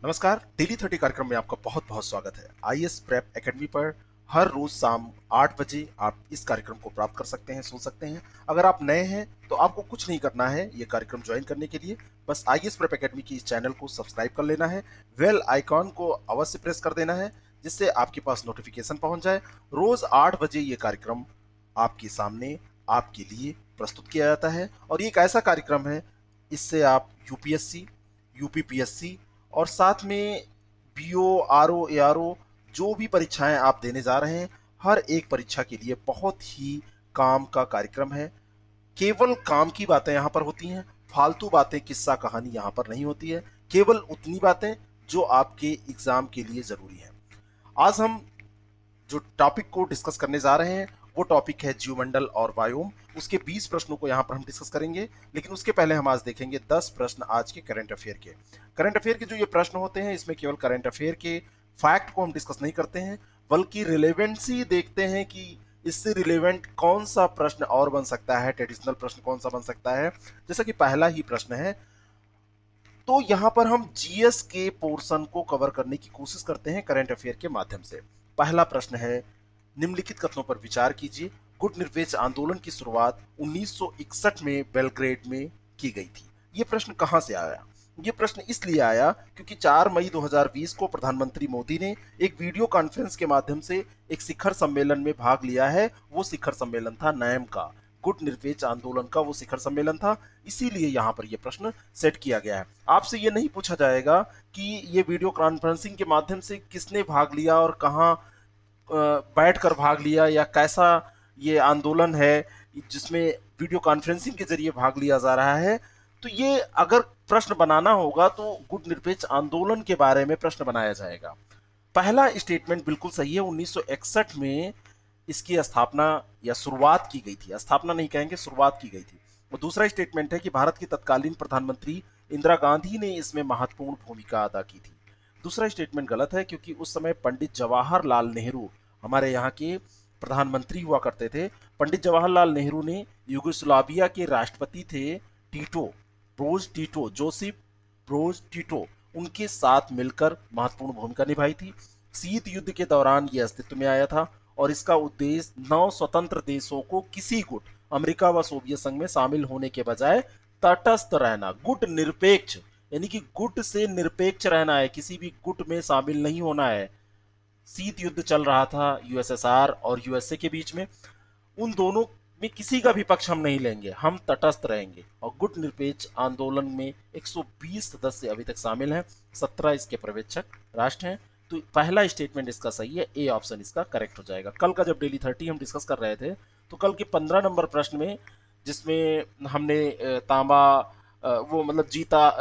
नमस्कार। डेली 30 कार्यक्रम में आपका बहुत बहुत स्वागत है। आईएएस प्रेप एकेडमी पर हर रोज शाम 8 बजे आप इस कार्यक्रम को प्राप्त कर सकते हैं, सुन सकते हैं। अगर आप नए हैं तो आपको कुछ नहीं करना है ये कार्यक्रम ज्वाइन करने के लिए। बस आईएएस प्रेप एकेडमी की इस चैनल को सब्सक्राइब कर लेना है, बेल आइकॉन को अवश्य प्रेस कर देना है, जिससे आपके पास नोटिफिकेशन पहुंच जाए। रोज 8 बजे ये कार्यक्रम आपके सामने आपके लिए प्रस्तुत किया जाता है और ये एक ऐसा कार्यक्रम है, इससे आप यूपीएससी, यूपीपीएससी और साथ में बीओ, आरओ, एआरओ जो भी परीक्षाएं आप देने जा रहे हैं, हर एक परीक्षा के लिए बहुत ही काम का कार्यक्रम है। केवल काम की बातें यहाँ पर होती हैं, फालतू बातें, किस्सा कहानी यहाँ पर नहीं होती है। केवल उतनी बातें जो आपके एग्जाम के लिए जरूरी है। आज हम जो टॉपिक को डिस्कस करने जा रहे हैं वो टॉपिक है जीवमंडल और बायोम। उसके 20 प्रश्नों को यहाँ पर हम डिस्कस करेंगे, लेकिन उसके पहले हम आज देखेंगे 10 प्रश्न आज के करंट अफेयर के। करंट अफेयर के जो ये प्रश्न होते हैं, इसमें केवल करंट अफेयर के फैक्ट को हम डिस्कस नहीं करते हैं, बल्कि रिलेवेंसी देखते हैं कि इससे रिलेवेंट कौन सा प्रश्न और बन सकता है, ट्रेडिशनल प्रश्न कौन सा बन सकता है। जैसा कि पहला ही प्रश्न है, तो यहां पर हम जीएस के पोर्शन को कवर करने की कोशिश करते हैं करंट अफेयर के माध्यम से। पहला प्रश्न है, निम्नलिखित कथनों पर विचार कीजिए। गुटनिरपेक्ष आंदोलन की शुरुआत 1961 में बेलग्रेड में की गई थी। ये प्रश्न कहां से आया? ये प्रश्न इसलिए आया क्योंकि 4 मई 2020 को प्रधानमंत्री मोदी ने एक वीडियो कॉन्फ्रेंस के माध्यम से एक शिखर सम्मेलन में भाग लिया है। वो शिखर सम्मेलन था नैम का, गुटनिरपेक्ष आंदोलन का वो शिखर सम्मेलन था। इसीलिए यहाँ पर यह प्रश्न सेट किया गया है। आपसे ये नहीं पूछा जाएगा कि ये वीडियो कॉन्फ्रेंसिंग के माध्यम से किसने भाग लिया और कहाँ बैठकर भाग लिया, या कैसा ये आंदोलन है जिसमें वीडियो कॉन्फ्रेंसिंग के जरिए भाग लिया जा रहा है। तो ये अगर प्रश्न बनाना होगा तो गुटनिरपेक्ष आंदोलन के बारे में प्रश्न बनाया जाएगा। पहला स्टेटमेंट बिल्कुल सही है, 1961 में इसकी स्थापना या शुरुआत की गई थी। स्थापना नहीं कहेंगे, शुरुआत की गई थी। और दूसरा स्टेटमेंट है कि भारत की तत्कालीन प्रधानमंत्री इंदिरा गांधी ने इसमें महत्वपूर्ण भूमिका अदा की थी। दूसरा स्टेटमेंट गलत है क्योंकि उस समय पंडित जवाहरलाल नेहरू हमारे यहाँ के प्रधानमंत्री हुआ करते थे। पंडित जवाहरलाल नेहरू ने यूगोस्लाविया के राष्ट्रपति थे Tito, Broz Tito, Joseph Broz Tito, उनके साथ मिलकर महत्वपूर्ण भूमिका निभाई थी। शीत युद्ध के दौरान यह अस्तित्व में आया था और इसका उद्देश्य 9 स्वतंत्र देशों को किसी गुट, अमेरिका व सोवियत संघ में शामिल होने के बजाय तटस्थ रहना, गुट निरपेक्ष, यानी कि गुट से निरपेक्ष रहना है, किसी भी गुट में शामिल नहीं होना है। शीत युद्ध चल रहा था यूएसएसआर और यूएसए के बीच में, उन दोनों में किसी का भी पक्ष हम नहीं लेंगे, हम तटस्थ रहेंगे। और गुट निरपेक्ष आंदोलन में 120 सदस्य अभी तक शामिल हैं, 17 इसके पर्यवेक्षक राष्ट्र हैं। तो पहला स्टेटमेंट इसका सही है, ए ऑप्शन इसका करेक्ट हो जाएगा। कल का जब डेली 30 हम डिस्कस कर रहे थे, तो कल के 15 नंबर प्रश्न में, जिसमें हमने तांबा, वो मतलब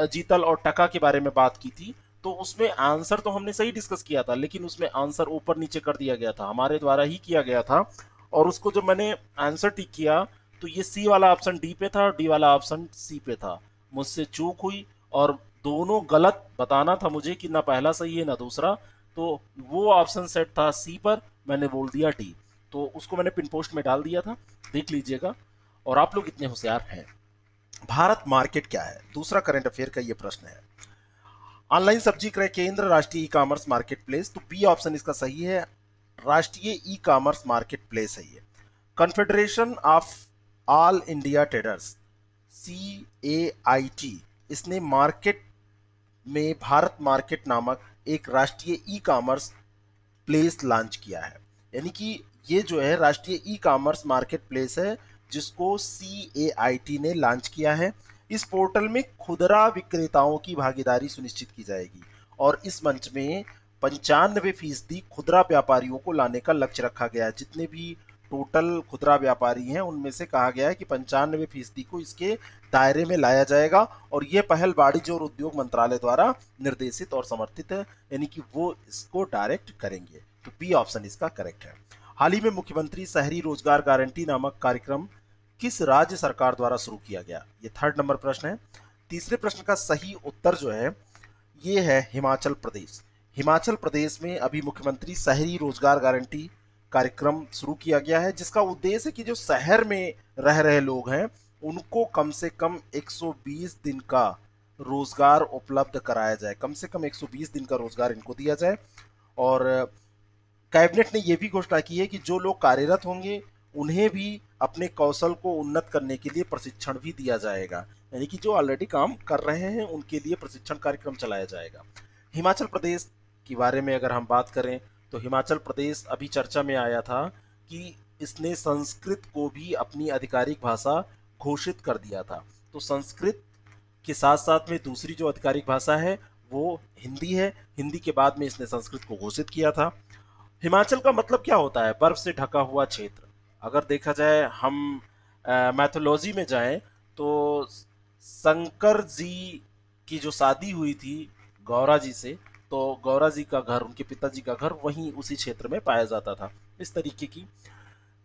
जीतल और टका के बारे में बात की थी, तो उसमें आंसर तो हमने सही डिस्कस किया था, लेकिन उसमें आंसर ऊपर नीचे कर दिया गया था, हमारे द्वारा ही किया गया था। और उसको जब मैंने आंसर टिक किया तो ये सी वाला ऑप्शन डी पे था और डी वाला ऑप्शन सी पे था। मुझसे चूक हुई और दोनों गलत बताना था मुझे कि ना पहला सही है ना दूसरा। तो वो ऑप्शन सेट था सी पर, मैंने बोल दिया डी। तो उसको मैंने पिन पोस्ट में डाल दिया था, देख लीजिएगा। और आप लोग इतने होशियार हैं। भारत मार्केट क्या है? दूसरा करंट अफेयर का ये प्रश्न है। ऑनलाइन सब्जी क्रय केंद्र, राष्ट्रीय ई कॉमर्स मार्केट प्लेस। तो बी ऑप्शन इसका सही है, राष्ट्रीय ई कॉमर्स मार्केट प्लेस है ये। Confederation of all India traders, CAIT, इसने मार्केट में भारत मार्केट नामक एक राष्ट्रीय ई कॉमर्स प्लेस लॉन्च किया है। यानी कि ये जो है राष्ट्रीय ई कॉमर्स मार्केट प्लेस है, जिसको CAIT ने लॉन्च किया है। इस पोर्टल में खुदरा विक्रेताओं की भागीदारी सुनिश्चित की जाएगी और इस मंच में 95% खुदरा व्यापारियों को लाने का लक्ष्य रखा गया है। जितने भी टोटल खुदरा व्यापारी हैं उनमें से कहा गया है कि 95% को इसके दायरे में लाया जाएगा और यह पहल वाणिज्य और उद्योग मंत्रालय द्वारा निर्देशित और समर्थित है, यानी कि वो इसको डायरेक्ट करेंगे। तो बी ऑप्शन इसका करेक्ट है। हाल ही में मुख्यमंत्री शहरी रोजगार गारंटी नामक कार्यक्रम किस राज्य सरकार द्वारा शुरू किया गया? ये थर्ड नंबर प्रश्न है। तीसरे प्रश्न का सही उत्तर जो है ये है हिमाचल प्रदेश। हिमाचल प्रदेश में अभी मुख्यमंत्री शहरी रोजगार गारंटी कार्यक्रम शुरू किया गया है, जिसका उद्देश्य है कि जो शहर में रह रहे लोग हैं उनको कम से कम 120 दिन का रोजगार उपलब्ध कराया जाए, कम से कम 120 दिन का रोजगार इनको दिया जाए। और कैबिनेट ने यह भी घोषणा की है कि जो लोग कार्यरत होंगे उन्हें भी अपने कौशल को उन्नत करने के लिए प्रशिक्षण भी दिया जाएगा, यानी कि जो ऑलरेडी काम कर रहे हैं उनके लिए प्रशिक्षण कार्यक्रम चलाया जाएगा। हिमाचल प्रदेश के बारे में अगर हम बात करें तो हिमाचल प्रदेश अभी चर्चा में आया था कि इसने संस्कृत को भी अपनी आधिकारिक भाषा घोषित कर दिया था। तो संस्कृत के साथ साथ में दूसरी जो आधिकारिक भाषा है वो हिंदी है। हिंदी के बाद में इसने संस्कृत को घोषित किया था। हिमाचल का मतलब क्या होता है? बर्फ से ढका हुआ क्षेत्र। अगर देखा जाए, हम मैथोलॉजी में जाएं तो शंकर जी की जो शादी हुई थी गौरा जी से, तो गौरा जी का घर, उनके पिताजी का घर वहीं उसी क्षेत्र में पाया जाता था। इस तरीके की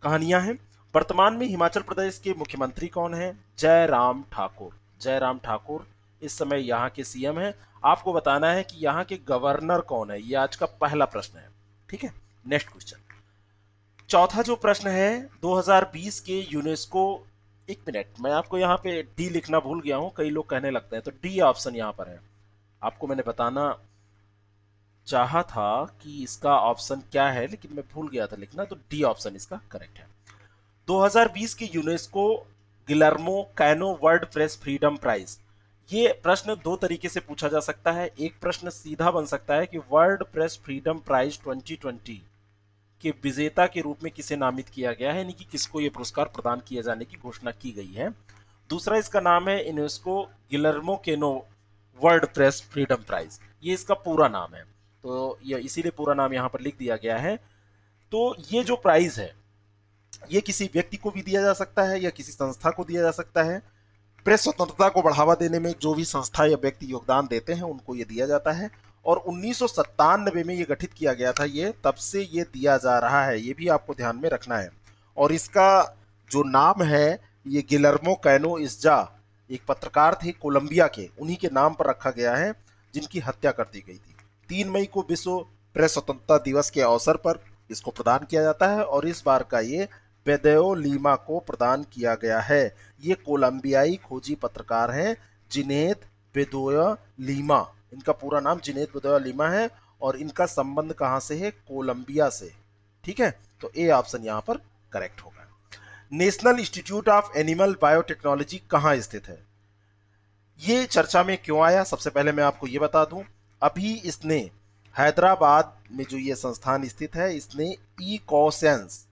कहानियां हैं। वर्तमान में हिमाचल प्रदेश के मुख्यमंत्री कौन है? जयराम ठाकुर। जयराम ठाकुर इस समय यहाँ के सीएम हैं। आपको बताना है कि यहाँ के गवर्नर कौन है, ये आज का पहला प्रश्न है। ठीक है, नेक्स्ट क्वेश्चन। चौथा जो प्रश्न है, 2020 के यूनेस्को, एक मिनट, मैं आपको यहाँ पे डी लिखना भूल गया हूँ, कई लोग कहने लगते हैं, तो डी ऑप्शन यहाँ पर है। आपको मैंने बताना चाहा था कि इसका ऑप्शन क्या है, लेकिन मैं भूल गया था लिखना, तो डी ऑप्शन इसका करेक्ट है। 2020 के UNESCO Guillermo Cano World Press Freedom Prize, ये प्रश्न दो तरीके से पूछा जा सकता है। एक प्रश्न सीधा बन सकता है कि वर्ल्ड प्रेस फ्रीडम प्राइज 2020 के विजेता के रूप में किसे नामित किया गया है, यानी कि किसको यह पुरस्कार प्रदान किए जाने की घोषणा की गई है। दूसरा इसका नाम है यूनेस्को गिलर्मो केनो वर्ल्ड प्रेस फ्रीडम प्राइज, ये इसका पूरा नाम है, तो ये इसीलिए पूरा नाम यहाँ पर लिख दिया गया है। तो ये जो प्राइज है ये किसी व्यक्ति को भी दिया जा सकता है या किसी संस्था को दिया जा सकता है। प्रेस स्वतंत्रता को बढ़ावा देने में जो भी संस्था या व्यक्ति योगदान देते हैं उनको ये दिया जाता है। और 1997 में ये गठित किया गया था, ये तब से ये दिया जा रहा है, ये भी आपको ध्यान में रखना है। और इसका जो नाम है ये गिलर्मो कैनो इस्जा, एक पत्रकार थे कोलंबिया के, उन्हीं के नाम पर रखा गया है, जिनकी हत्या कर दी गई थी। 3 मई को विश्व प्रेस स्वतंत्रता दिवस के अवसर पर इसको प्रदान किया जाता है और इस बार का ये बेदेओ लीमा को प्रदान किया गया है। ये कोलंबियाई खोजी पत्रकार हैं जिनेद बेदोया लीमा, इनका पूरा नाम जिनेद बेदोया लीमा है और इनका संबंध कहां से है? कोलंबिया से। ठीक है, तो ए ऑप्शन यहां पर करेक्ट होगा। National institute of animal biotechnology कहां स्थित है? ये चर्चा में क्यों आया, सबसे पहले मैं आपको ये बता दूं। अभी इसने हैदराबाद में जो ये संस्थान स्थित है, इसने ई कॉसेंस,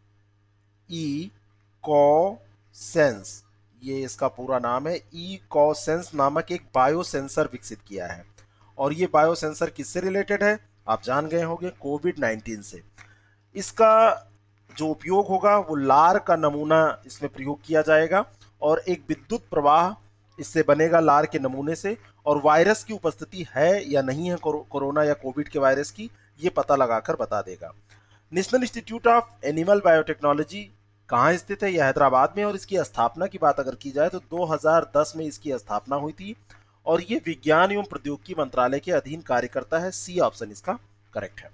ये इसका पूरा नाम है, ई कॉसेंस नामक एक बायो सेंसर विकसित किया है। और ये बायो सेंसर किससे रिलेटेड है? आप जान गए होंगे, कोविड-19 से। इसका जो उपयोग होगा वो लार का नमूना इसमें प्रयोग किया जाएगा और एक विद्युत प्रवाह इससे बनेगा लार के नमूने से, और वायरस की उपस्थिति है या नहीं है कोरोना या कोविड के वायरस की, ये पता लगाकर बता देगा। National institute of animal biotechnology कहाँ स्थित है? यह हैदराबाद में। और इसकी स्थापना की बात अगर की जाए तो 2010 में इसकी स्थापना हुई थी और ये विज्ञान एवं प्रौद्योगिकी मंत्रालय के अधीन कार्य करता है। सी ऑप्शन इसका करेक्ट है।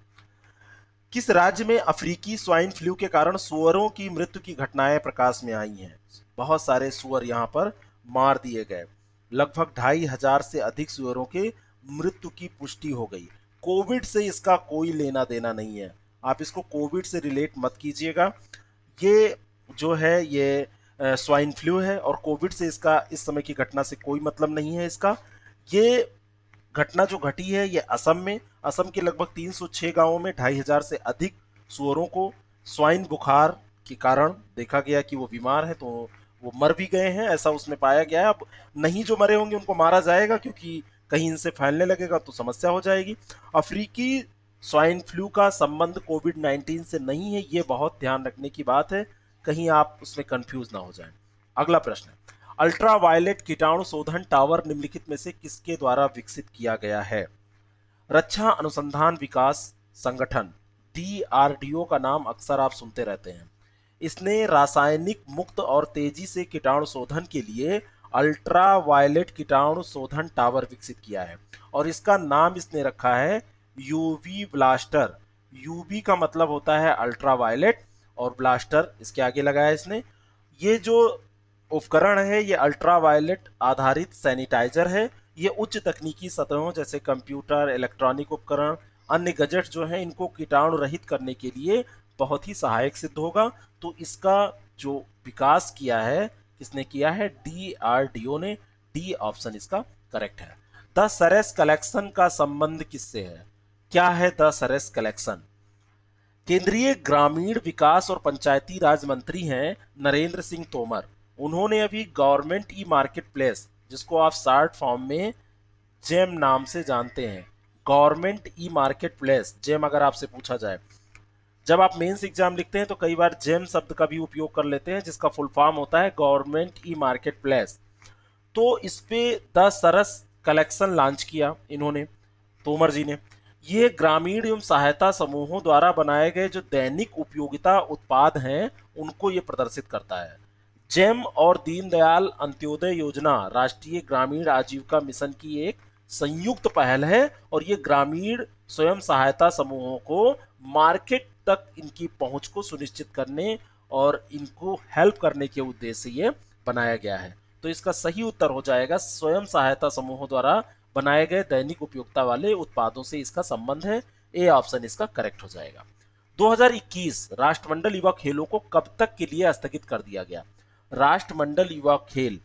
किस राज्य में अफ्रीकी स्वाइन फ्लू के कारण सुअरों की मृत्यु की घटनाएं प्रकाश में आई हैं? बहुत सारे सुअर यहां पर मार दिए गए, लगभग 2,500 से अधिक सुअरों के मृत्यु की पुष्टि हो गई। कोविड से इसका कोई लेना देना नहीं है, आप इसको कोविड से रिलेट मत कीजिएगा। ये जो है ये स्वाइन फ्लू है और कोविड से इसका इस समय की घटना से कोई मतलब नहीं है इसका। ये घटना जो घटी है ये असम में, असम के लगभग 306 गांवों में 2,500 से अधिक सुअरों को स्वाइन बुखार के कारण देखा गया कि वो बीमार है, तो वो मर भी गए हैं, ऐसा उसमें पाया गया है। अब नहीं जो मरे होंगे उनको मारा जाएगा, क्योंकि कहीं इनसे फैलने लगेगा तो समस्या हो जाएगी। अफ्रीकी स्वाइन फ्लू का संबंध कोविड-19 से नहीं है, ये बहुत ध्यान रखने की बात है, कहीं आप उसमें कंफ्यूज ना हो जाएं। अगला प्रश्न, अल्ट्रा वायलेट कीटाणु शोधन टावर निम्नलिखित में से किसके द्वारा विकसित किया गया है? रक्षा अनुसंधान विकास संगठन, डीआरडीओ का नाम अक्सर आप सुनते रहते हैं। इसने रासायनिक मुक्त और तेजी से कीटाणु शोधन के लिए अल्ट्रा वायलेट कीटाणु शोधन टावर विकसित किया है और इसका नाम इसने रखा है यूवी ब्लास्टर। यूवी का मतलब होता है अल्ट्रा वायलेट और ब्लास्टर इसके आगे लगाया इसने। ये जो उपकरण है ये अल्ट्रा वायलेट आधारित सैनिटाइजर है, ये उच्च तकनीकी सतहों जैसे कंप्यूटर, इलेक्ट्रॉनिक उपकरण, अन्य गैजेट जो हैं इनको कीटाणु रहित करने के लिए बहुत ही सहायक सिद्ध होगा। तो इसका जो विकास किया है, किसने किया है? DRDO ने। डी ऑप्शन इसका करेक्ट है। द सरेस कलेक्शन का संबंध किससे है? क्या है द सरेस कलेक्शन? केंद्रीय ग्रामीण विकास और पंचायती राज मंत्री हैं नरेंद्र सिंह तोमर। उन्होंने अभी गवर्नमेंट ई मार्केट प्लेस, जिसको आप शॉर्ट फॉर्म में जेम नाम से जानते हैं, government e market place, GeM अगर आपसे पूछा जाए, जब आप मेंस एग्जाम लिखते हैं तो कई बार जेम शब्द का भी उपयोग कर लेते हैं, जिसका फुल फॉर्म होता है गवर्नमेंट ई मार्केट प्लेस। तो इस पे द सरस कलेक्शन लॉन्च किया इन्होंने, तोमर जी ने। ये ग्रामीण एवं सहायता समूहों द्वारा बनाए गए जो दैनिक उपयोगिता उत्पाद हैं उनको ये प्रदर्शित करता है। जेम और दीनदयाल अंत्योदय योजना राष्ट्रीय ग्रामीण आजीविका मिशन की एक संयुक्त पहल है, और ये ग्रामीण स्वयं सहायता समूहों को मार्केट तक इनकी पहुंच को सुनिश्चित करने और इनको हेल्प करने के उद्देश्य से ये बनाया गया है। तो इसका सही उत्तर हो जाएगा स्वयं सहायता समूहों द्वारा बनाए गए दैनिक उपयोगिता वाले उत्पादों से इसका संबंध है। ए ऑप्शन इसका करेक्ट हो जाएगा। 2021 राष्ट्रमंडल युवा खेलों को कब तक के लिए स्थगित कर दिया गया? राष्ट्रमंडल युवा खेल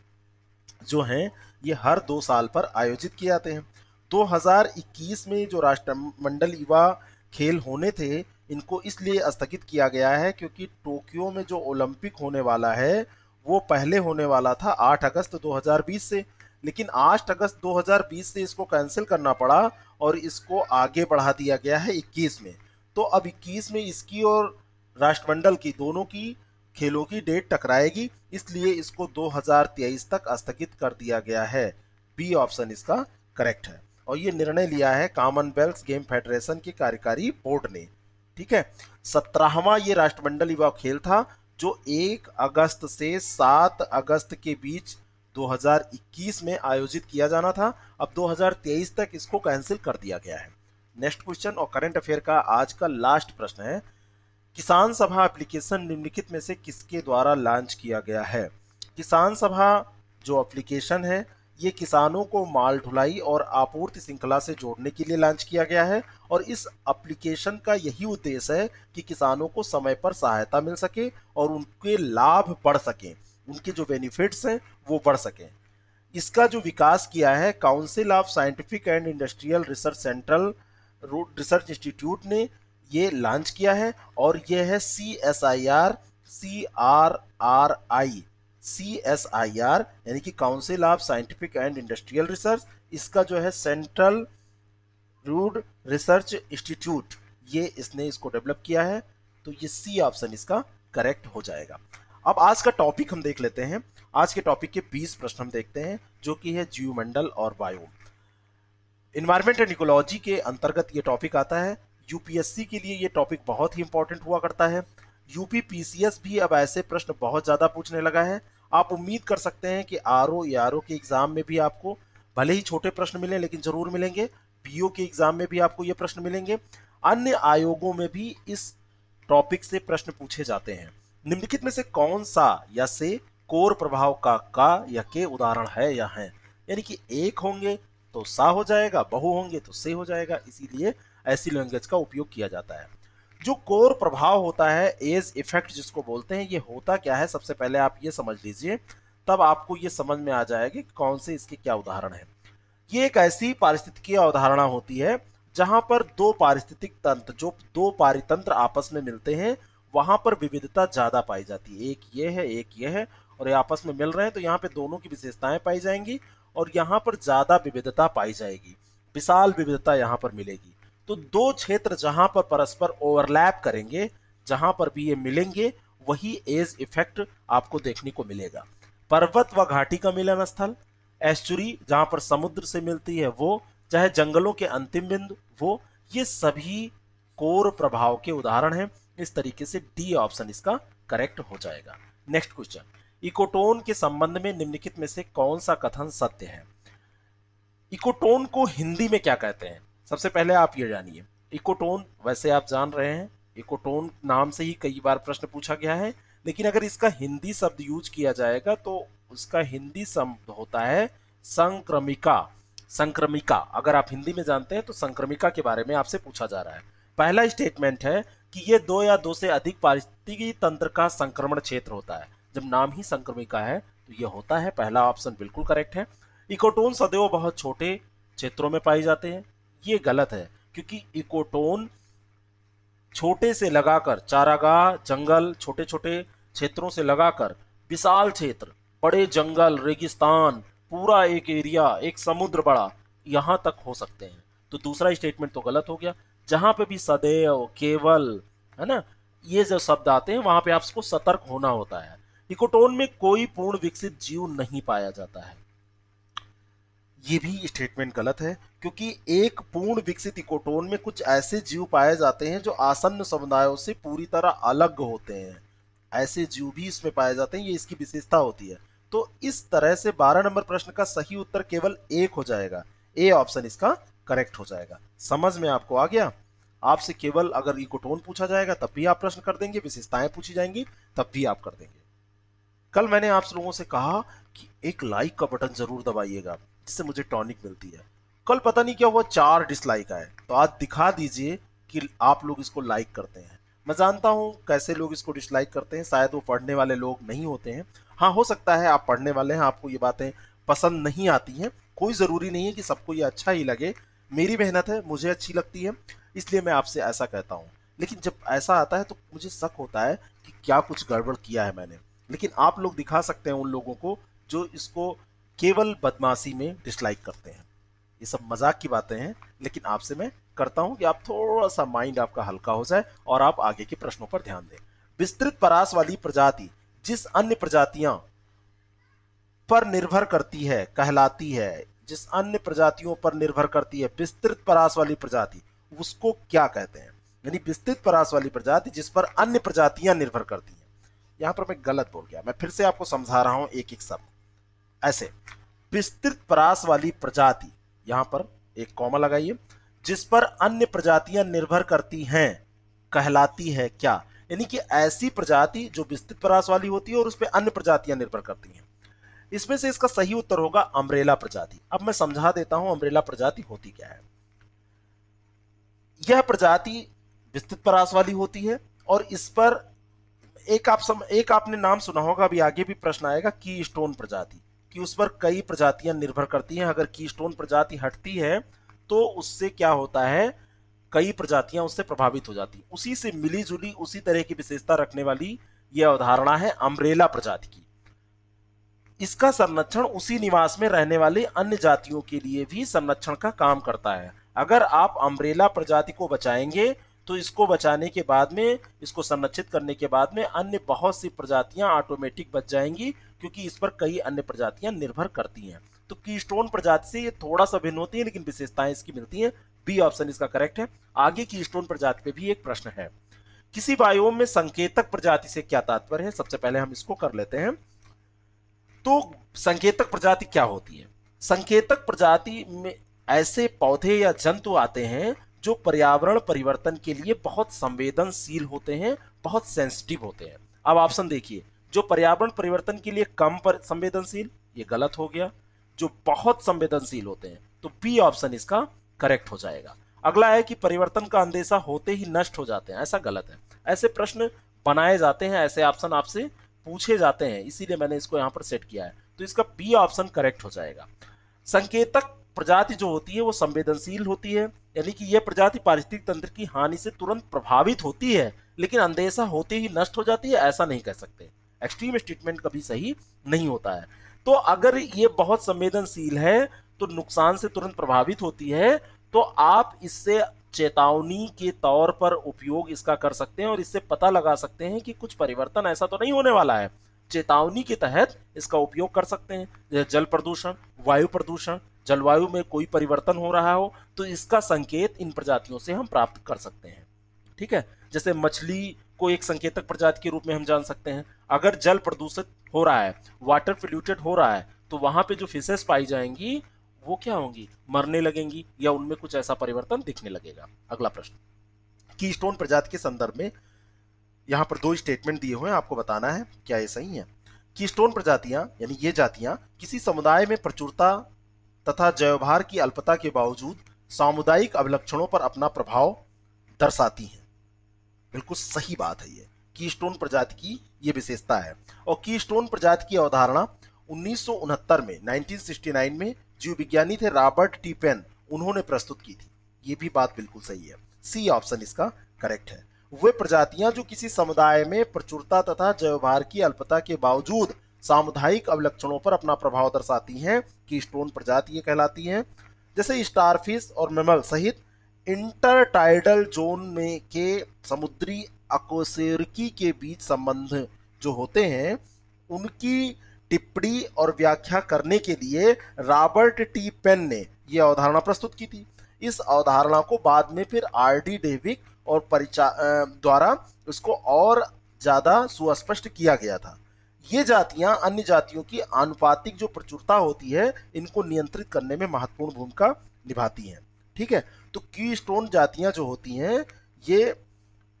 जो हैं ये हर 2 साल पर आयोजित किए जाते हैं। 2021 में जो राष्ट्रमंडल युवा खेल होने थे इनको इसलिए स्थगित किया गया है क्योंकि टोक्यो में जो ओलंपिक होने वाला है वो पहले होने वाला था 8 अगस्त 2020 से, लेकिन 8 अगस्त 2020 से इसको कैंसिल करना पड़ा और इसको आगे बढ़ा दिया गया है 21 में। तो अब 21 में इसकी और राष्ट्रमंडल की दोनों की खेलों की डेट टकराएगी, इसलिए इसको 2023 तक स्थगित कर दिया गया है। बी ऑप्शन इसका करेक्ट है, और ये निर्णय लिया है कॉमनवेल्थ गेम फेडरेशन के कार्यकारी बोर्ड ने। ठीक है। 17वां ये राष्ट्रमंडल युवा खेल था जो 1 अगस्त से 7 अगस्त के बीच 2021 में आयोजित किया जाना था। अब 2023 तक इसको कैंसिल कर दिया गया है। नेक्स्ट क्वेश्चन और करंट अफेयर का आज का लास्ट प्रश्न है, किसान सभा एप्लीकेशन निम्नलिखित में से किसके द्वारा लॉन्च किया गया है? किसान सभा जो एप्लीकेशन है ये किसानों को माल ढुलाई और आपूर्ति श्रृंखला से जोड़ने के लिए लॉन्च किया गया है, और इस एप्लीकेशन का यही उद्देश्य है कि किसानों को समय पर सहायता मिल सके और उनके लाभ बढ़ सके, उनके जो बेनिफिट्स हैं वो बढ़ सकें। इसका जो विकास किया है council of scientific and industrial research central research institute ने ये लॉन्च किया है, और ये है CSIR CRRI CSIR यानी कि council of scientific and industrial research. इसका जो है सेंट्रल रूड रिसर्च इंस्टीट्यूट, ये इसने इसको डेवलप किया है। तो ये सी ऑप्शन इसका करेक्ट हो जाएगा। अब आज का टॉपिक हम देख लेते हैं। आज के टॉपिक के 20 प्रश्न हम देखते हैं जो कि है जीवमंडल और वायु। इन्वायरमेंट एंड इकोलॉजी के अंतर्गत ये टॉपिक आता है। यूपीएससी के लिए ये टॉपिक बहुत ही इंपॉर्टेंट हुआ करता है। यूपी पीसीएस भी अब ऐसे प्रश्न बहुत ज्यादा पूछने लगा है। आप उम्मीद कर सकते हैं कि आरओ या आरओ के एग्जाम में भी आपको भले ही छोटे प्रश्न मिले लेकिन जरूर मिलेंगे। पीओ के एग्जाम में भी आपको ये प्रश्न मिलेंगे। अन्य आयोगों में भी इस टॉपिक से प्रश्न पूछे जाते हैं। निम्नलिखित में से कौन सा या से कोर प्रभाव का या के उदाहरण है या है? यानी कि एक होंगे तो सा हो जाएगा, बहु होंगे तो से हो जाएगा, इसीलिए ऐसी लैंग्वेज का उपयोग किया जाता है। जो कोर प्रभाव होता है, एज इफेक्ट जिसको बोलते हैं, ये होता क्या है सबसे पहले आप ये समझ लीजिए, तब आपको ये समझ में आ जाएगा कि कौन से इसके क्या उदाहरण है। ये एक ऐसी पारिस्थितिकीय अवधारणा होती है जहां पर दो पारिस्थितिक तंत्र, जो दो पारितंत्र आपस में मिलते हैं, वहां पर विविधता ज्यादा पाई जाती है। एक ये है, एक ये है, और ये आपस में मिल रहे हैं तो यहाँ पे दोनों की विशेषताएं पाई जाएंगी और यहाँ पर ज्यादा विविधता पाई जाएगी, विशाल विविधता यहाँ पर मिलेगी। तो दो क्षेत्र जहां पर परस्पर ओवरलैप करेंगे, जहां पर भी ये मिलेंगे, वही एज इफेक्ट आपको देखने को मिलेगा। पर्वत व घाटी का मिलन स्थल, एस्चुरी जहां पर समुद्र से मिलती है वो, चाहे जंगलों के अंतिम बिंदु वो, ये सभी कोर प्रभाव के उदाहरण हैं। इस तरीके से डी ऑप्शन इसका करेक्ट हो जाएगा। नेक्स्ट क्वेश्चन, इकोटोन के संबंध में निम्नलिखित में से कौन सा कथन सत्य है? इकोटोन को हिंदी में क्या कहते हैं? सबसे पहले आप ये जानिए। इकोटोन वैसे आप जान रहे हैं, इकोटोन नाम से ही कई बार प्रश्न पूछा गया है, लेकिन अगर इसका हिंदी शब्द यूज किया जाएगा तो उसका हिंदी शब्द होता है संक्रमिका। संक्रमिका, अगर आप हिंदी में जानते हैं तो संक्रमिका के बारे में आपसे पूछा जा रहा है। पहला स्टेटमेंट है कि ये दो या दो से अधिक पारिस्थितिकी तंत्र का संक्रमण क्षेत्र होता है। जब नाम ही संक्रमिका है तो ये होता है। पहला ऑप्शन बिल्कुल करेक्ट है। इकोटोन सदैव बहुत छोटे क्षेत्रों में पाए जाते हैं, ये गलत है, क्योंकि इकोटोन छोटे से लगाकर चारागाह, जंगल, छोटे छोटे क्षेत्रों से लगाकर विशाल क्षेत्र, बड़े जंगल, रेगिस्तान, पूरा एक एरिया, एक समुद्र बड़ा, यहां तक हो सकते हैं। तो दूसरा स्टेटमेंट तो गलत हो गया। जहां पे भी सदैव, केवल, है ना, ये जो शब्द आते हैं वहां पे आपको सतर्क होना होता है। इकोटोन में कोई पूर्ण विकसित जीव नहीं पाया जाता है, ये भी स्टेटमेंट गलत है, क्योंकि एक पूर्ण विकसित इकोटोन में कुछ ऐसे जीव पाए जाते हैं जो आसन्न समुदायों से पूरी तरह अलग होते हैं। ऐसे जीव भी इसमें पाए जाते हैं, ये इसकी विशेषता होती है। तो इस तरह से 12 नंबर प्रश्न का सही उत्तर केवल एक हो जाएगा। ए ऑप्शन इसका करेक्ट हो जाएगा। समझ में आपको आ गया? आपसे केवल अगर इकोटोन पूछा जाएगा तब भी आप प्रश्न कर देंगे, विशेषताएं पूछी जाएंगी तब भी आप कर देंगे। कल मैंने आप लोगों से कहा कि एक लाइक का बटन जरूर दबाइएगा, जिससे मुझे टॉनिक मिलती है। कल पता नहीं क्या हुआ, 4 डिसलाइक आए। तो आज दिखा दीजिए कि आप लोग इसको लाइक करते हैं। मैं जानता हूं कैसे लोग इसको डिसलाइक करते हैं, शायद वो पढ़ने वाले लोग नहीं होते हैं। हाँ, हो सकता है आप पढ़ने वाले हैं, आपको ये बातें पसंद नहीं आती हैं। कोई जरूरी नहीं है कि सबको ये अच्छा ही लगे। मेरी मेहनत है, मुझे अच्छी लगती है, इसलिए मैं आपसे ऐसा कहता हूँ। लेकिन जब ऐसा आता है तो मुझे शक होता है कि क्या कुछ गड़बड़ किया है मैंने। लेकिन आप लोग दिखा सकते हैं उन लोगों को जो इसको केवल बदमाशी में डिसलाइक करते हैं। ये सब मजाक की बातें हैं, लेकिन आपसे मैं करता हूं कि आप थोड़ा सा माइंड आपका हल्का हो जाए और आप आगे के प्रश्नों पर ध्यान दें। विस्तृत परास वाली प्रजाति जिस अन्य प्रजातियां पर निर्भर करती है कहलाती है, जिस अन्य प्रजातियों पर निर्भर करती है विस्तृत परास वाली प्रजाति, उसको क्या कहते हैं? यानी विस्तृत परास वाली प्रजाति जिस पर अन्य प्रजातियां निर्भर करती हैं। यहां पर मैं गलत बोल गया, मैं फिर से आपको समझा रहा हूं एक एक शब्द। ऐसे, विस्तृत परास वाली प्रजाति, यहां पर एक कॉमा लगाइए, जिस पर अन्य प्रजातियां निर्भर करती हैं कहलाती है क्या? यानी कि ऐसी प्रजाति जो विस्तृत परास वाली होती है और उस पर अन्य प्रजातियां निर्भर करती हैं। इसमें से इसका सही उत्तर होगा अम्ब्रेला प्रजाति। अब मैं समझा देता हूं अम्ब्रेला प्रजाति होती क्या है। यह प्रजाति विस्तृत परास वाली होती है और इस पर एक आपने नाम सुना होगा, अभी आगे भी प्रश्न आएगा, की स्टोन प्रजाति, कि उस पर कई प्रजातियां निर्भर करती हैं। अगर की स्टोन प्रजाति हटती है तो उससे क्या होता है, कई प्रजातियां उससे प्रभावित हो जाती। उसी से मिली जुली, उसी तरह की विशेषता रखने वाली यह अवधारणा है अम्ब्रेला प्रजाति की। इसका संरक्षण उसी निवास में रहने वाले अन्य जातियों के लिए भी संरक्षण का काम करता है। अगर आप अम्ब्रेला प्रजाति को बचाएंगे तो इसको बचाने के बाद में, इसको संरक्षित करने के बाद में अन्य बहुत सी प्रजातियां ऑटोमेटिक बच जाएंगी, क्योंकि इस पर कई अन्य प्रजातियां निर्भर करती हैं। तो कीस्टोन प्रजाति से ये थोड़ा सा भिन्न होती है, लेकिन विशेषताएं इसकी मिलती हैं। बी ऑप्शन इसका करेक्ट है। आगे कीस्टोन प्रजाति पे भी एक प्रश्न है। किसी बायोम में संकेतक प्रजाति से क्या तात्पर्य है? सबसे पहले हम इसको कर लेते हैं। तो संकेतक प्रजाति क्या होती है? संकेतक प्रजाति में ऐसे पौधे या जंतु आते हैं जो पर्यावरण परिवर्तन के लिए बहुत संवेदनशील होते हैं, बहुत सेंसिटिव होते हैं। अब ऑप्शन देखिए, जो पर्यावरण परिवर्तन के लिए कम संवेदनशील, ये गलत हो गया। जो बहुत संवेदनशील होते हैं, तो बी ऑप्शन इसका करेक्ट हो जाएगा। अगला है कि परिवर्तन का अंदेशा होते ही नष्ट हो जाते हैं, ऐसा गलत है। ऐसे प्रश्न बनाए जाते हैं, ऐसे ऑप्शन आपसे पूछे जाते हैं, इसीलिए मैंने इसको यहां पर सेट किया है। तो इसका बी ऑप्शन करेक्ट हो जाएगा। संकेतक प्रजाति जो होती है वो संवेदनशील होती है, यानी कि यह प्रजाति पारिस्थितिक तंत्र की हानि से तुरंत प्रभावित होती है, लेकिन अंदेशा होते ही नष्ट हो जाती है, ऐसा नहीं कह सकते। एक्सट्रीम स्टेटमेंट कभी सही नहीं होता है। तो अगर ये बहुत संवेदनशील है तो नुकसान से तुरंत प्रभावित होती है, तो आप इससे चेतावनी के तौर पर उपयोग इसका कर सकते हैं और इससे पता लगा सकते हैं कि कुछ परिवर्तन ऐसा तो नहीं होने वाला है। चेतावनी के तहत इसका उपयोग कर सकते हैं। जैसे जल प्रदूषण, वायु प्रदूषण, जलवायु में कोई परिवर्तन हो रहा हो, तो इसका संकेत इन प्रजातियों से हम प्राप्त कर सकते हैं। ठीक है, जैसे मछली को एक संकेतक प्रजाति के रूप में हम जान सकते हैं। अगर जल प्रदूषित हो रहा है, वाटर पोल्यूटेड हो रहा है, तो वहां पे जो फिशेस पाई जाएंगी वो क्या होंगी, मरने लगेंगी या उनमें कुछ ऐसा परिवर्तन दिखने लगेगा। अगला प्रश्न, कीस्टोन प्रजाति के संदर्भ में यहां पर 2 स्टेटमेंट दिए हुए हैं, आपको बताना है क्या ये सही है। कीस्टोन प्रजातियां यानी ये जातियां किसी समुदाय में प्रचुरता तथा जैवभार की अल्पता के बावजूद सामुदायिक अभिलक्षणों पर अपना प्रभाव दर्शाती हैं। बिल्कुल सही बात है ये। कीस्टोन प्रजाति की ये विशेषता है। और कीस्टोन प्रजाति की अवधारणा 1969 में 1969 में जीव विज्ञानी थे रॉबर्ट टी पेन, उन्होंने प्रस्तुत की थी। ये भी बात बिल्कुल सही है। सी ऑप्शन इसका करेक्ट है। वे प्रजातियां जो किसी समुदाय में प्रचुरता तथा जैवभार की अल्पता के बावजूद सामुदायिक अवलक्षणों पर अपना प्रभाव दर्शाती हैं, कीस्टोन प्रजाति ये कहलाती हैं। जैसे स्टारफिश और मैमल सहित इंटरटाइडल जोन में के समुद्री अकोसेरकी के बीच संबंध जो होते हैं, उनकी टिप्पणी और व्याख्या करने के लिए रॉबर्ट टी पेन ने यह अवधारणा प्रस्तुत की थी। इस अवधारणा को बाद में फिर आर डी डेविक और द्वारा इसको और ज्यादा सुस्पष्ट किया गया था। ये जातियां अन्य जातियों की आनुपातिक जो प्रचुरता होती है, इनको नियंत्रित करने में महत्वपूर्ण भूमिका निभाती हैं। ठीक है, तो कीस्टोन जातियां जो होती हैं, ये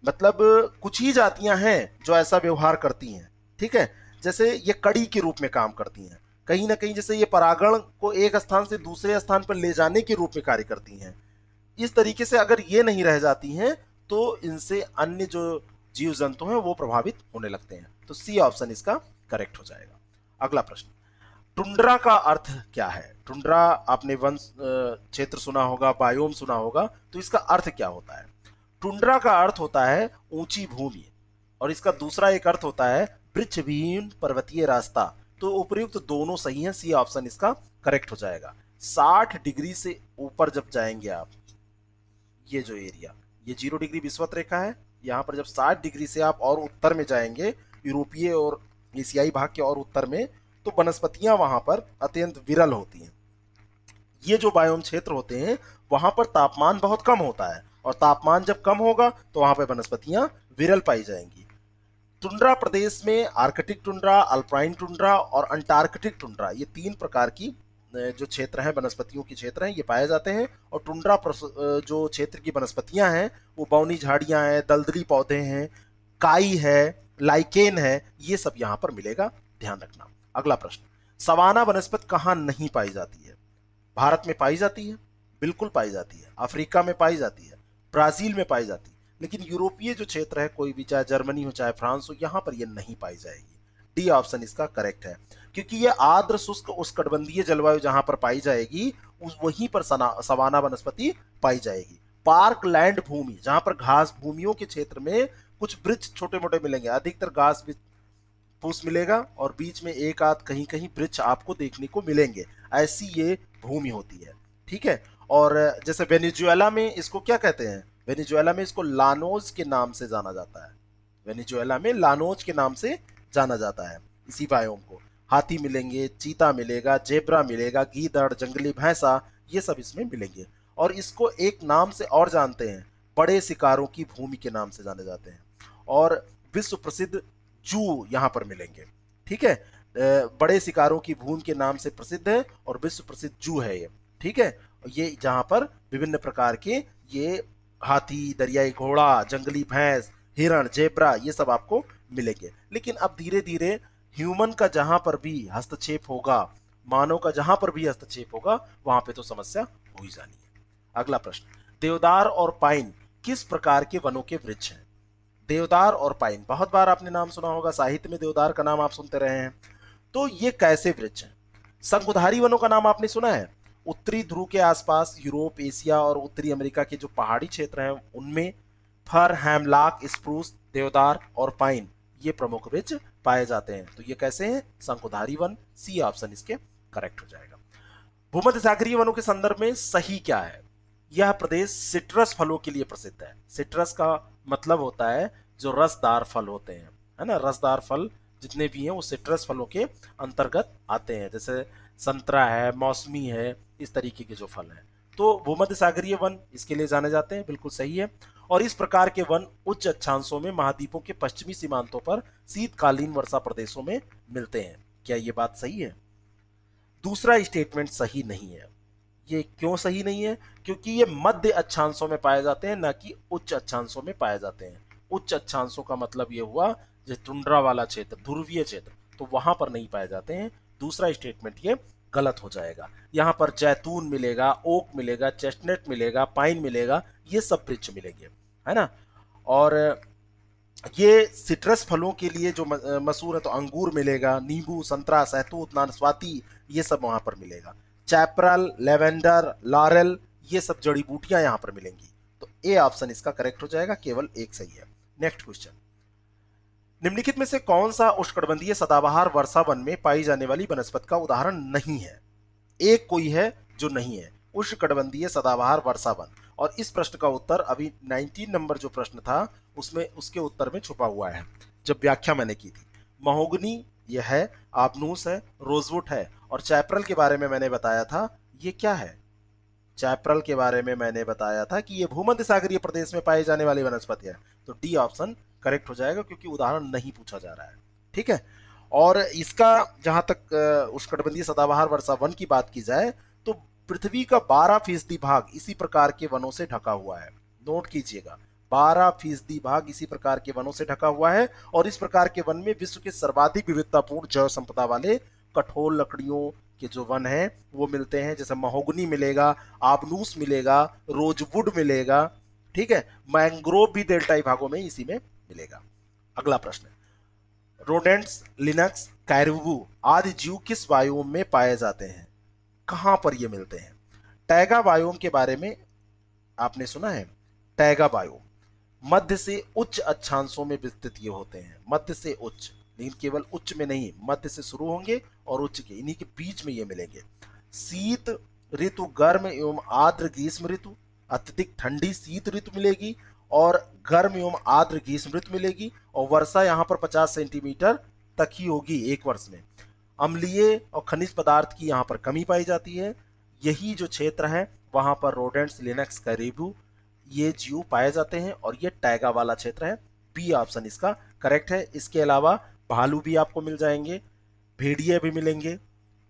मतलब कुछ ही जातियां हैं जो ऐसा व्यवहार करती हैं। ठीक है, जैसे ये कड़ी के रूप में काम करती हैं, कहीं ना कहीं जैसे ये परागण को एक स्थान से दूसरे स्थान पर ले जाने के रूप में कार्य करती हैं। इस तरीके से अगर ये नहीं रह जाती हैं तो इनसे अन्य जो जीव जंतु हैं वो प्रभावित होने लगते हैं। तो सी ऑप्शन इसका करेक्ट हो जाएगा। अगला प्रश्न, टुंड्रा का अर्थ क्या है? टुंड्रा आपने वन क्षेत्र सुना होगा, बायोम सुना होगा, तो इसका अर्थ क्या होता है? टुंड्रा का अर्थ होता है ऊंची भूमि, और इसका दूसरा एक अर्थ होता है वृक्षविहीन पर्वतीय रास्ता। तो उपयुक्त दोनों सही हैं, सी ऑप्शन इसका करेक्ट हो जाएगा। 60 डिग्री से ऊपर जब जाएंगे आप, ये जो एरिया, ये 0 डिग्री विषुवत रेखा है, यहाँ पर जब 60 डिग्री से आप और उत्तर में जाएंगे, यूरोपीय और एशियाई भाग के और उत्तर में, तो वनस्पतियां वहां पर अत्यंत विरल होती हैं। ये जो बायोम क्षेत्र होते हैं, वहां पर तापमान बहुत कम होता है, और तापमान जब कम होगा तो वहां पर वनस्पतियां विरल पाई जाएंगी। टुंड्रा प्रदेश में आर्कटिक टुंड्रा, अल्पाइन टुंड्रा और अंटार्कटिक टुंड्रा, ये 3 प्रकार की जो क्षेत्र हैं, वनस्पतियों के क्षेत्र हैं, ये पाए जाते हैं। और टुंड्रा जो क्षेत्र की वनस्पतियां हैं, वो बौनी झाड़ियां हैं, दलदली पौधे हैं, काई है, लाइकेन है, ये सब यहां पर मिलेगा, ध्यान रखना। अगला प्रश्न, सवाना वनस्पति कहां नहीं पाई जाती है? भारत में पाई जाती है, बिल्कुल पाई जाती है। अफ्रीका में पाई जाती है, ब्राजील में पाई जाती है। लेकिन यूरोपीय जो क्षेत्र है, कोई भी, चाहे जर्मनी हो चाहे फ्रांस हो, यहां पर ये नहीं पाई जाएगी। डी ऑप्शन इसका करेक्ट है, क्योंकि ये आर्द्र शुष्क उष्णकटिबंधीय जलवायु जहां पर पाई जाएगी, वहीं पर सवाना वनस्पति पाई जाएगी। पार्क लैंड भूमि, जहां पर घास भूमियों के क्षेत्र में कुछ वृक्ष छोटे मोटे मिलेंगे, अधिकतर घास फूस मिलेगा, और बीच में एक आध कहीं कहीं वृक्ष आपको देखने को मिलेंगे, ऐसी ये भूमि होती है। ठीक है, और जैसे वेनेजुएला में इसको क्या कहते हैं? वेनेजुएला में इसको लानोज के नाम से जाना जाता है। वेनेजुएला में लानोज के नाम से जाना जाता है इसी बायोम को। हाथी मिलेंगे, चीता मिलेगा, जेब्रा मिलेगा, गीदड़, जंगली भैंसा, ये सब इसमें मिलेंगे। और इसको एक नाम से और जानते हैं, बड़े शिकारों की भूमि के नाम से जाने जाते हैं। और विश्व प्रसिद्ध जू यहाँ पर मिलेंगे। ठीक है, बड़े शिकारों की भूमि के नाम से प्रसिद्ध है, और विश्व प्रसिद्ध जू है ये। ठीक है, ये जहां पर विभिन्न प्रकार के ये हाथी, दरियाई घोड़ा, जंगली भैंस, हिरण, जेब्रा, ये सब आपको मिलेंगे। लेकिन अब धीरे धीरे ह्यूमन का जहां पर भी हस्तक्षेप होगा, मानव का जहां पर भी हस्तक्षेप होगा, वहां पे तो समस्या हो ही जानी है। अगला प्रश्न, देवदार और पाइन किस प्रकार के वनों के वृक्ष हैं? देवदार और पाइन, बहुत बार आपने नाम सुना होगा, साहित्य में देवदार का नाम आप सुनते रहे हैं। तो ये कैसे वृक्ष हैं? शंकुधारी वनों का नाम आपने सुना है? उत्तरी ध्रुव के आसपास यूरोप, एशिया और उत्तरी अमेरिका के जो पहाड़ी क्षेत्र हैं, उनमें फर, हैमलॉक, स्प्रूस, देवदार और पाइन, ये प्रमुख वृक्ष पाए जाते हैं। तो ये कैसे हैं? शंकुधारी वन, सी ऑप्शन इसके करेक्ट हो जाएगा। भूमध्य सागरीय वनों के संदर्भ में सही क्या है? यह प्रदेश सिट्रस फलों के लिए प्रसिद्ध है। सिट्रस का मतलब होता है जो रसदार फल होते हैं, है ना। रसदार फल जितने भी हैं वो सिट्रस फलों के अंतर्गत आते हैं, जैसे संतरा है, मौसमी है, इस तरीके के जो फल हैं। तो भूमध्य सागरीय वन इसके लिए जाने जाते हैं, बिल्कुल सही है। और इस प्रकार के वन उच्च अक्षांशों में महाद्वीपों के पश्चिमी सीमांतों पर शीतकालीन वर्षा प्रदेशों में मिलते हैं। क्या ये बात सही है? दूसरा स्टेटमेंट सही नहीं है। ये क्यों सही नहीं है? क्योंकि ये मध्य अक्षांशों में पाए जाते हैं, न कि उच्च अक्षांशों में पाए जाते हैं। उच्च अक्षांशों का मतलब ये हुआ जो टुंड्रा वाला क्षेत्र, ध्रुवीय क्षेत्र, तो वहां पर नहीं पाए जाते हैं। दूसरा स्टेटमेंट ये गलत हो जाएगा। यहाँ पर जैतून मिलेगा, ओक मिलेगा, चेस्टनट मिलेगा, पाइन मिलेगा, ये सब वृक्ष मिलेंगे, है ना। और ये सिट्रस फलों के लिए जो मशहूर है, तो अंगूर मिलेगा, नींबू, संतरा, सहतूत, नाशपाती, ये सब वहां पर मिलेगा। चैपरल, लेवेंडर, लॉरेल, ये सब जड़ी बूटियां यहां पर मिलेंगी। तो ए ऑप्शन इसका करेक्ट हो जाएगा, केवल एक सही है। नेक्स्ट क्वेश्चन, निम्नलिखित में से कौन सा उष्णकटिबंधीय सदाबहार वर्षा वन में पाई जाने वाली वनस्पति का उदाहरण नहीं है? एक कोई है जो नहीं है, उष्णकटिबंधीय सदाबहार वर्षा वन। और इस प्रश्न का उत्तर अभी 19 नंबर जो प्रश्न था उसमें उसके उत्तर में छुपा हुआ है, जब व्याख्या मैंने की थी। महोगनी यह है, आबनूस है, रोजवुड है, और चैपरल के बारे में मैंने बताया था, ये क्या है? चैपरल के बारे में मैंने बताया था कि ये भूमध्य सागरीय प्रदेश में पाई जाने वाली वनस्पति है। तो डी ऑप्शन करेक्ट हो जाएगा, क्योंकि उदाहरण नहीं पूछा जा रहा है। ठीक है। और इसका जहां तक उष्णकटिबंधीय सदाबहार वर्षा वन की बात की जाए, तो पृथ्वी का 12% भाग इसी प्रकार के वनों से ढका हुआ है। नोट कीजिएगा, 12% भाग इसी प्रकार के वनों से ढका हुआ है। और इस प्रकार के वन में विश्व के सर्वाधिक विविधतापूर्ण जैव संपदा वाले कठोर लकड़ियों के जो वन हैं वो मिलते हैं। जैसे महोगनी मिलेगा, आबनूस मिलेगा, रोजवुड मिलेगा, ठीक है। मैंग्रोव भी डेल्टाई भागों में इसी में मिलेगा। अगला प्रश्न, रोडेंट्स, लिनक्स, कैरिबू आदि जीव किस बायोम में पाए जाते हैं? कहां पर ये मिलते हैं? टैगा बायोम के बारे में आपने सुना है? टैगा बायोम मध्य से उच्च अक्षांशों में विस्तृत ये होते हैं, मध्य से उच्च, लेकिन केवल उच्च में नहीं, मध्य से शुरू होंगे और उच्च के, इन्हीं के बीच में ये मिलेंगे। शीत ऋतु, गर्म एवं आर्द्र ग्रीष्म ऋतु, अत्यधिक ठंडी शीत ऋतु मिलेगी और गर्म एवं आर्द्र ग्रीष्म ऋतु मिलेगी। और वर्षा यहाँ पर 50 सेंटीमीटर तक ही होगी एक वर्ष में। अम्लीय और खनिज पदार्थ की यहाँ पर कमी पाई जाती है। यही जो क्षेत्र है वहां पर रोडेंट्स, लिनक्स, कैरिबू ये जीव पाए जाते हैं, और ये टैगा वाला क्षेत्र है। बी ऑप्शन इसका करेक्ट है। इसके अलावा भालू भी आपको मिल जाएंगे, भेड़िए भी मिलेंगे,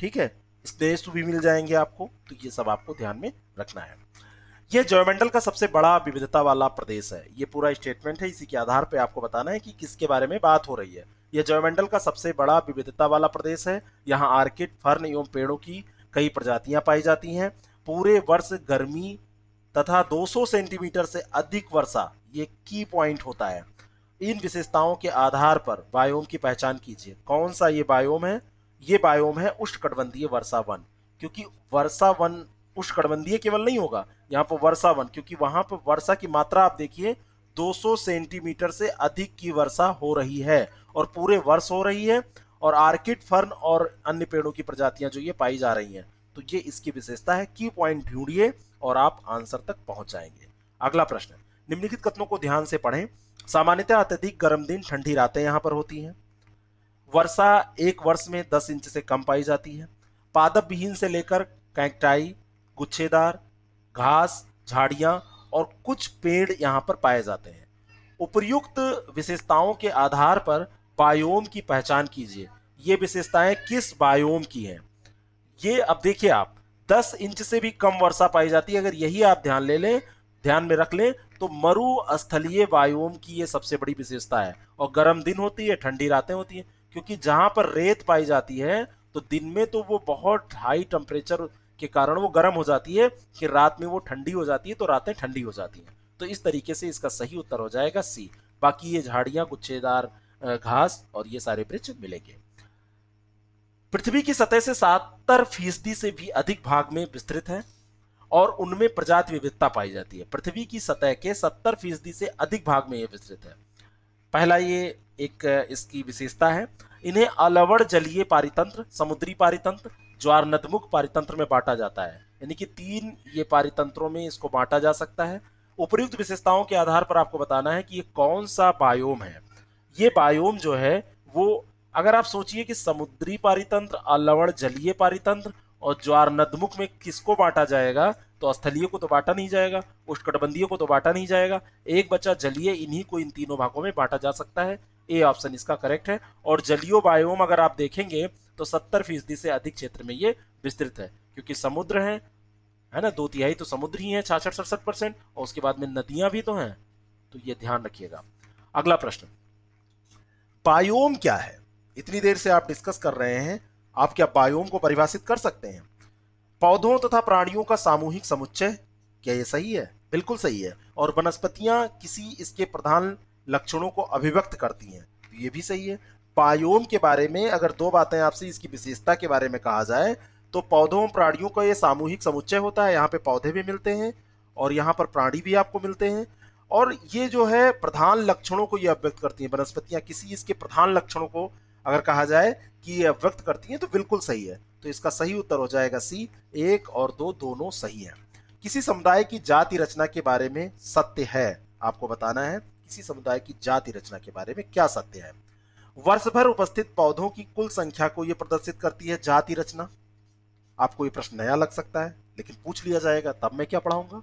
ठीक है, स्नेषु भी मिल जाएंगे आपको। तो ये सब आपको ध्यान में रखना है। ये जैवमंडल का सबसे बड़ा विविधता वाला प्रदेश है। ये पूरा स्टेटमेंट है, इसी के आधार पे आपको बताना है कि किसके बारे में बात हो रही है। यह जैवमंडल का सबसे बड़ा विविधता वाला प्रदेश है। यहाँ आर्किड, फर्न एवं पेड़ों की कई प्रजातियां पाई जाती हैं। पूरे वर्ष गर्मी तथा 200 सेंटीमीटर से अधिक वर्षा, ये की पॉइंट होता है। इन विशेषताओं के आधार पर बायोम की पहचान कीजिए। कौन सा ये बायोम है? ये बायोम है उष्णकटिबंधीय वर्षा वन। क्योंकि वर्षा वन उष्णकटिबंधीय केवल नहीं होगा, यहाँ पर वर्षा वन, क्योंकि वहां पर वर्षा की मात्रा आप देखिए 200 सेंटीमीटर से अधिक की वर्षा हो रही है और पूरे वर्ष हो रही है। और आर्किड, फर्न और अन्य पेड़ों की प्रजातियां जो ये पाई जा रही हैं, तो ये इसकी विशेषता है। की पॉइंट ढूंढिए और आप आंसर तक पहुंच जाएंगे। अगला प्रश्न, निम्नलिखित कथनों को ध्यान से पढ़ें। सामान्यतः अत्यधिक गर्म दिन, ठंडी रातें यहां पर होती हैं। वर्षा एक वर्ष में 10 इंच से कम पाई जाती है। पादप विहीन से लेकर कैक्टाई, गुच्छेदार, घास, झाड़ियां और कुछ पेड़ यहां पर पाए जाते हैं। उपर्युक्त विशेषताओं के आधार पर बायोम की पहचान कीजिए। ये विशेषताएं किस बायोम की हैं? ये अब देखिए आप, 10 इंच से भी कम वर्षा पाई जाती है। अगर यही आप ध्यान में रख लें, तो मरुस्थलीय बायोम की ये सबसे बड़ी विशेषता है। और गर्म दिन होती है, ठंडी रातें होती हैं, क्योंकि जहां पर रेत पाई जाती है तो दिन में तो वो बहुत हाई टेम्परेचर के कारण वो गर्म हो जाती है, कि रात में वो ठंडी हो जाती है, तो रातें ठंडी हो जाती हैं। तो इस तरीके से इसका सही उत्तर हो जाएगा सी। बाकी ये झाड़ियां, गुच्छेदार घास और ये सारे वृक्ष मिलेंगे। पृथ्वी की सतह से 70% से भी अधिक भाग में विस्तृत है और उनमें प्रजाति विविधता पाई जाती है। पृथ्वी की सतह के 70% से अधिक भाग में यह विस्तृत है। पहला ये एक इसकी विशेषता है। इन्हें अलवड़ जलीय पारितंत्र, समुद्री पारितंत्र, ज्वार नदमुख पारितंत्र में बांटा जाता है। यानी कि 3 ये पारितंत्रों में इसको बांटा जा सकता है। उपयुक्त विशेषताओं के आधार पर आपको बताना है कि ये कौन सा बायोम है। ये बायोम जो है वो, अगर आप सोचिए कि समुद्री पारितंत्र, अलवड़ जलीय पारितंत्र और ज्वार नदमुख में किसको बांटा जाएगा, तो स्थलीय को तो बांटा नहीं जाएगा, उष्णकटिबंधीय को तो बांटा नहीं जाएगा, एक बचा जलीय, इन्हीं को इन तीनों भागों में बांटा जा सकता है। ए ऑप्शन इसका करेक्ट है। और जलीय बायोम अगर आप देखेंगे तो 70% से अधिक क्षेत्र में ये विस्तृत है, क्योंकि समुद्र है ना, 2/3 तो समुद्र ही है, 66-67%, और उसके बाद में नदियां भी तो हैं। तो ये ध्यान रखिएगा। अगला प्रश्न, बायोम क्या है? इतनी देर से आप डिस्कस कर रहे हैं आप क्या बायोम को परिभाषित कर सकते हैं? पौधों तथा प्राणियों का सामूहिक समुच्चय, क्या ये सही है? बिल्कुल सही है। और वनस्पतियां किसी इसके प्रधान लक्षणों को अभिव्यक्त करती हैं, तो ये भी सही है। बायोम के बारे में अगर दो बातें आपसे इसकी विशेषता के बारे में कहा जाए तो पौधों प्राणियों का ये सामूहिक समुच्चय होता है। यहाँ पे पौधे भी मिलते हैं और यहाँ पर प्राणी भी आपको मिलते हैं। और ये जो है प्रधान लक्षणों को ये अभिव्यक्त करती हैं, वनस्पतियां किसी इसके प्रधान लक्षणों को अगर कहा जाए कि ये अभिव्यक्त करती हैं तो बिल्कुल सही है। तो इसका सही उत्तर हो जाएगा सी। 1 और 2 दोनों सही है। किसी समुदाय की जाति रचना के बारे में सत्य है, आपको बताना है किसी समुदाय की जाति रचना के बारे में क्या सत्य है। वर्ष भर उपस्थित पौधों की कुल संख्या को यह प्रदर्शित करती है जाति रचना। आपको ये प्रश्न नया लग सकता है लेकिन पूछ लिया जाएगा, तब मैं क्या पढ़ाऊंगा,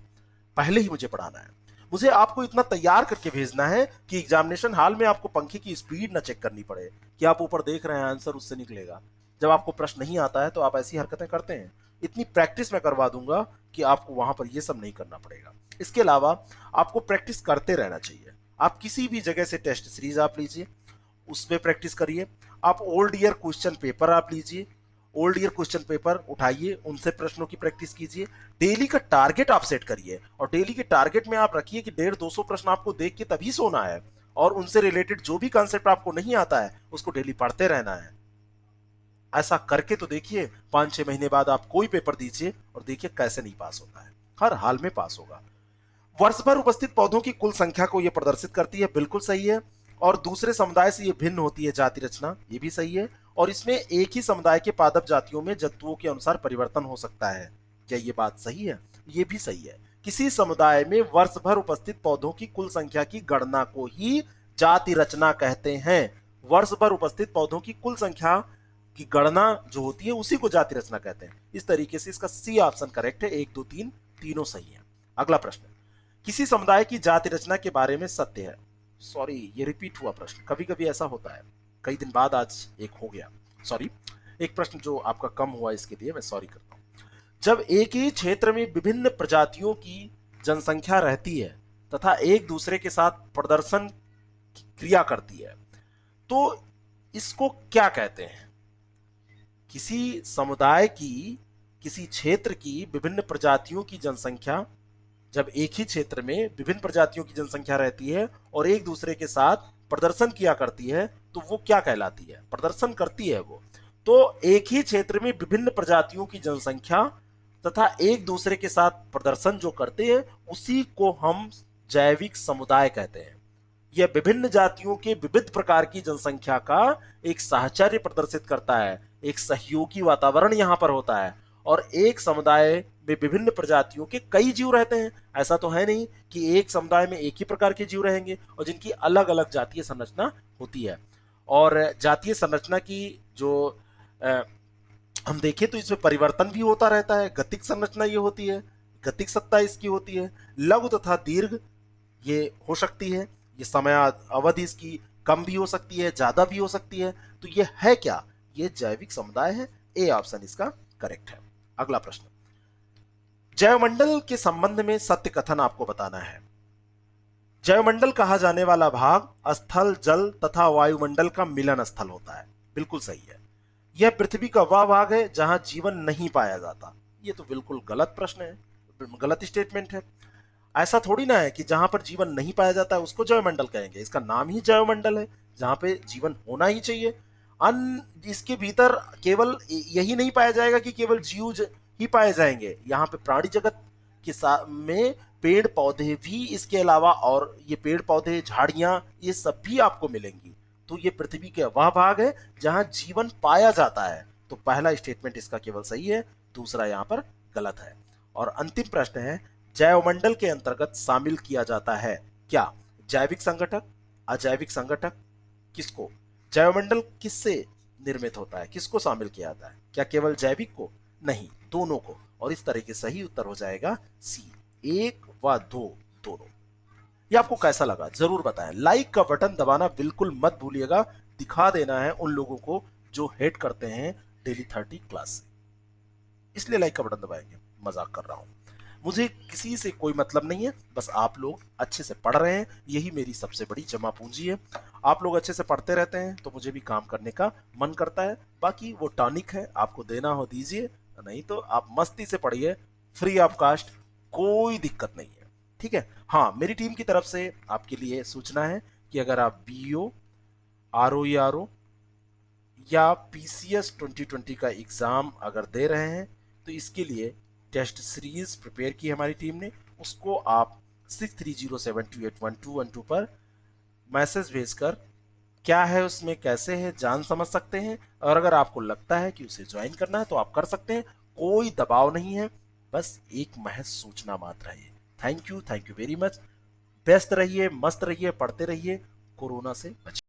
पहले ही मुझे पढ़ाना है। मुझे आपको इतना तैयार करके भेजना है कि एग्जामिनेशन हॉल में आपको पंखे की स्पीड ना चेक करनी पड़े कि आप ऊपर देख रहे हैं आंसर उससे निकलेगा। जब आपको प्रश्न नहीं आता है तो आप ऐसी हरकतें करते हैं। इतनी प्रैक्टिस मैं करवा दूंगा कि आपको वहां पर ये सब नहीं करना पड़ेगा। इसके अलावा आपको प्रैक्टिस करते रहना चाहिए। आप किसी भी जगह से टेस्ट सीरीज आप लीजिए, उसमें प्रैक्टिस करिए। आप ओल्ड ईयर क्वेश्चन पेपर आप लीजिए, ओल्ड ईयर क्वेश्चन पेपर उठाइए, उनसे प्रश्नों की प्रैक्टिस कीजिए। डेली का टारगेट आप सेट करिए और डेली के टारगेट में आप रखिए कि 150-200 प्रश्न आपको देख के तभी सोना है और उनसे रिलेटेड जो भी कॉन्सेप्ट आपको नहीं आता है उसको डेली पढ़ते रहना है। ऐसा करके तो देखिए 5-6 महीने बाद आप कोई पेपर दीजिए और देखिए कैसे नहीं पास होता है, हर हाल में पास होगा। वर्ष भर उपस्थित पौधों की कुल संख्या को यह प्रदर्शित करती है, बिल्कुल सही है। और दूसरे समुदाय से यह भिन्न होती है जाति रचना, ये भी सही है। और इसमें एक ही समुदाय के पादप जातियों में जंतुओं के अनुसार परिवर्तन हो सकता है, क्या ये बात सही है? ये भी सही है। किसी समुदाय में वर्ष भर उपस्थित पौधों की कुल संख्या की गणना को ही जाति रचना कहते हैं। वर्ष भर उपस्थित पौधों की कुल संख्या की गणना जो होती है उसी को जाति रचना कहते हैं। इस तरीके से इसका सी ऑप्शन करेक्ट है। 1 2 3 तीनों सही है। अगला प्रश्न, किसी समुदाय की जाति रचना के बारे में सत्य है। सॉरी, ये रिपीट हुआ प्रश्न, कभी कभी ऐसा होता है, कई दिन बाद आज एक हो गया। सॉरी, एक प्रश्न जो आपका कम हुआ इसके लिए मैं सॉरी करता हूं। जब एक ही क्षेत्र में विभिन्न प्रजातियों की जनसंख्या रहती है तथा एक दूसरे के साथ प्रदर्शन क्रिया करती है तो इसको क्या कहते हैं? किसी समुदाय की, किसी क्षेत्र की विभिन्न प्रजातियों की जनसंख्या, जब एक ही क्षेत्र में विभिन्न प्रजातियों की जनसंख्या रहती है और एक दूसरे के साथ प्रदर्शन किया करती है तो वो क्या कहलाती है? प्रदर्शन करती है वो। तो एक ही क्षेत्र में विभिन्न प्रजातियों की जनसंख्या तथा एक दूसरे के साथ प्रदर्शन जो करते हैं उसी को हम जैविक समुदाय कहते हैं। यह विभिन्न जातियों के विविध प्रकार की जनसंख्या का एक साहचर्य प्रदर्शित करता है, एक सहयोगी वातावरण यहां पर होता है। और एक समुदाय में विभिन्न प्रजातियों के कई जीव रहते हैं। ऐसा तो है नहीं कि एक समुदाय में एक ही प्रकार के जीव रहेंगे और जिनकी अलग अलग जातीय संरचना होती है। और जातीय संरचना की जो अ, हम देखें तो इसमें परिवर्तन भी होता रहता है। गतिक संरचना ये होती है, गतिक सत्ता इसकी होती है। लघु तथा दीर्घ ये हो सकती है, ये समय अवधि इसकी कम भी हो सकती है, ज्यादा भी हो सकती है। तो ये है क्या? ये जैविक समुदाय है। ए ऑप्शन इसका करेक्ट है। अगला प्रश्न, जैवमंडल के संबंध में सत्य कथन आपको बताना है। जैवमंडल कहा जाने वाला भाग स्थल, जल तथा वायुमंडल का मिलन स्थल होता है, बिल्कुल सही है। यह पृथ्वी का वह भाग है जहां जीवन नहीं पाया जाता। ये तो बिल्कुल गलत प्रश्न है, गलत स्टेटमेंट है। ऐसा थोड़ी ना है कि जहां पर जीवन नहीं पाया जाता है उसको जैवमंडल कहेंगे, इसका नाम ही जैवमंडल है, जहां पे जीवन होना ही चाहिए। इसके भीतर केवल यही नहीं पाया जाएगा कि केवल जीव ही पाए जाएंगे, यहाँ पे प्राणी जगत के साथ में पेड़ पौधे भी इसके अलावा, और ये पेड़ पौधे झाड़ियां ये सब भी आपको मिलेंगी। तो ये पृथ्वी के वह भाग है जहां जीवन पाया जाता है। तो पहला स्टेटमेंट इसका केवल सही है, दूसरा यहाँ पर गलत है। और अंतिम प्रश्न है, जैवमंडल के अंतर्गत शामिल किया जाता है क्या? जैविक संगठक, अजैविक संगठक, किसको? जैवमंडल किससे निर्मित होता है, किसको शामिल किया जाता है? क्या केवल जैविक को? नहीं, दोनों को। और इस तरह के सही उत्तर हो जाएगा सी, 1 व 2 दोनों। ये आपको कैसा लगा जरूर बताएं। लाइक का बटन दबाना बिल्कुल मत भूलिएगा, दिखा देना है उन लोगों को जो हेट करते हैं डेली 30 क्लास से, इसलिए लाइक का बटन दबाएंगे। मजाक कर रहा हूं, मुझे किसी से कोई मतलब नहीं है, बस आप लोग अच्छे से पढ़ रहे हैं, यही मेरी सबसे बड़ी जमा पूंजी है। आप लोग अच्छे से पढ़ते रहते हैं तो मुझे भी काम करने का मन करता है। बाकी वो टॉनिक है, आपको देना हो दीजिए, नहीं तो आप मस्ती से पढ़िए, फ्री ऑफ कास्ट, कोई दिक्कत नहीं है। ठीक है। हाँ, मेरी टीम की तरफ से आपके लिए सूचना है कि अगर आप बीईओ, आरओईआरओ या पीसीएस 2020 का एग्जाम अगर दे रहे हैं तो इसके लिए टेस्ट सीरीज प्रिपेयर की हमारी टीम ने, उसको आप 6307281212 पर मैसेज भेजकर क्या है उसमें, कैसे है, जान समझ सकते हैं। और अगर आपको लगता है कि उसे ज्वाइन करना है तो आप कर सकते हैं, कोई दबाव नहीं है, बस एक महज सूचना मात्र है। Thank you very much. व्यस्त रहिए, मस्त रहिए, पढ़ते रहिए, कोरोना से बचिए।